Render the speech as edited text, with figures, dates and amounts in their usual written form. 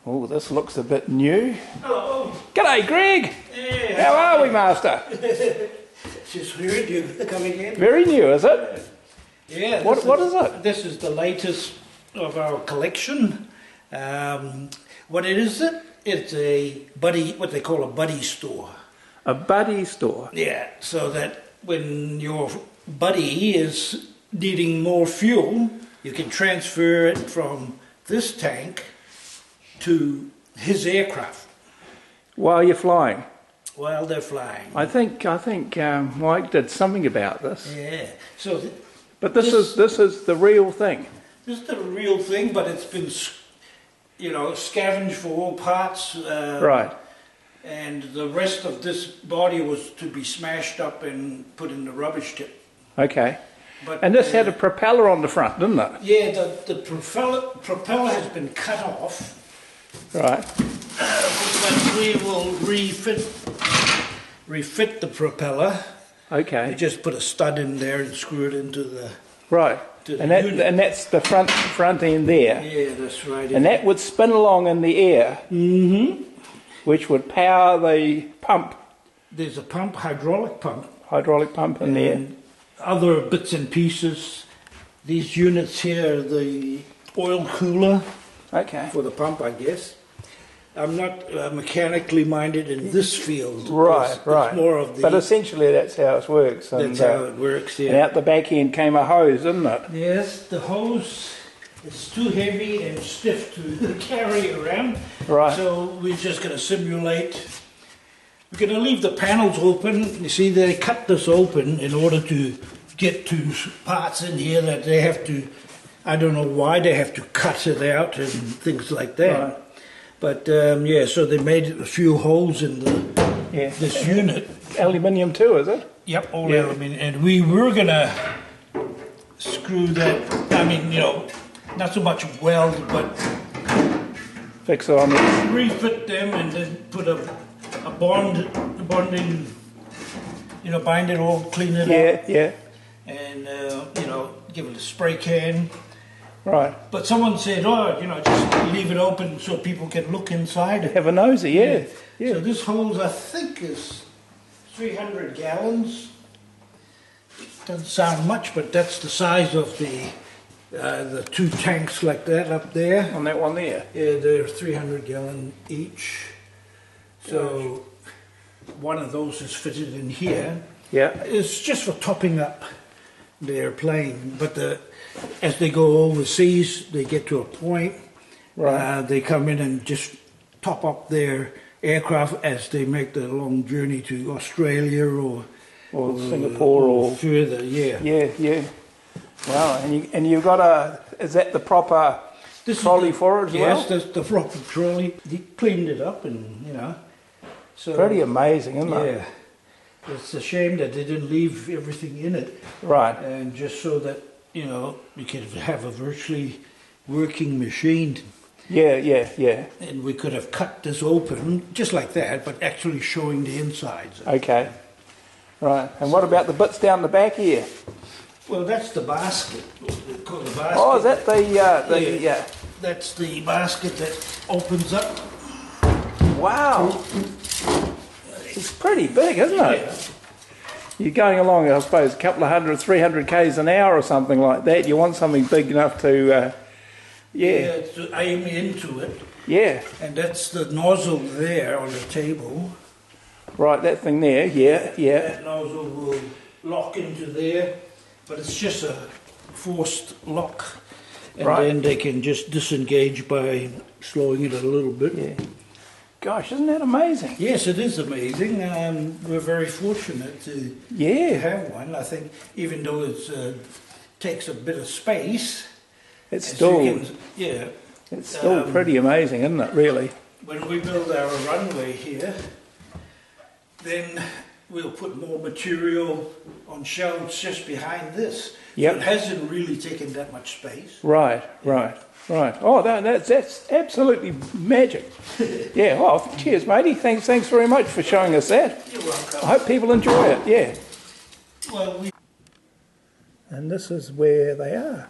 Oh, this looks a bit new. Hello. G'day, Greg. Yeah. How are we, Master? Just heard you coming in. Very new, is it? Yeah. What is it? This is the latest of our collection. What is it? It's a buddy, what they call a buddy store. A buddy store? Yeah, so that when your buddy is needing more fuel, you can transfer it from this tank to his aircraft. While you're flying? While they're flying. I think Mike did something about this. Yeah. So. But this is the real thing. This is the real thing, but it's been, scavenged for all parts. Right. And the rest of this body was to be smashed up and put in the rubbish tip. Okay. But, and this had a propeller on the front, didn't it? Yeah, the propeller has been cut off. Right. But we will refit the propeller. Okay. We just put a stud in there and screw it into the... Right. And that's the front end there. Yeah, that's right. And that would spin along in the air. Mm-hmm. Which would power the pump. There's a pump, hydraulic pump. Hydraulic pump in there. Other bits and pieces. These units here are the oil cooler. Okay. For the pump, I guess. I'm not mechanically minded in this field. Right, right. It's more of the... But essentially that's how it works. That's how it works, yeah. And out the back end came a hose, didn't it? Yes, the hose is too heavy and stiff to carry around. Right. So we're just going to simulate. We're going to leave the panels open. You see, they cut this open in order to get to parts in here that they have to... I don't know why they have to cut it out and things like that. Right. But so they made a few holes in this unit. Aluminium too, is it? Yep, all aluminium. And we were gonna screw that. I mean, not so much weld, but fix it on there. Refit them and then put a bonding. Bind it all, clean it up. Yeah. And give it a spray can. Right. But someone said, just leave it open so people can look inside. Have a nosy, yeah. So this holds, I think, is 300 gallons. Doesn't sound much, but that's the size of the two tanks like that up there. On that one there? Yeah, they're 300 gallon each. So one of those is fitted in here. Yeah. It's just for topping up the airplane, but as they go overseas, they get to a point. Right. They come in and just top up their aircraft as they make the long journey to Australia or Singapore or further. Yeah. Wow. And you've got is that the proper trolley for it as well? Yes, that's the proper trolley. He cleaned it up and so pretty amazing, isn't it? Yeah. It's a shame that they didn't leave everything in it. Right. And just so that, we could have a virtually working machine. Yeah. And we could have cut this open, just like that, but actually showing the insides. Okay. Right. And what about the bits down the back here? Well, that's the basket. What they call the basket. Oh, is that the That's the basket that opens up. Wow. It's pretty big, isn't it? Yeah. You're going along, I suppose, a couple of 300 k's an hour or something like that. You want something big enough to, to aim into it. Yeah. And that's the nozzle there on the table. Right, that thing there, yeah. That nozzle will lock into there, but it's just a forced lock. And then they can just disengage by slowing it a little bit. Yeah. Gosh, isn't that amazing? Yes, it is amazing. We're very fortunate to have one. I think even though it takes a bit of space, it's still pretty amazing, isn't it, really? When we build our runway here, then we'll put more material on shelves just behind this. Yep. So it hasn't really taken that much space. Right. Oh, that's absolutely magic. Yeah, well, cheers, matey. Thanks very much for showing us that. You're welcome. I hope people enjoy it, yeah. Well, And this is where they are.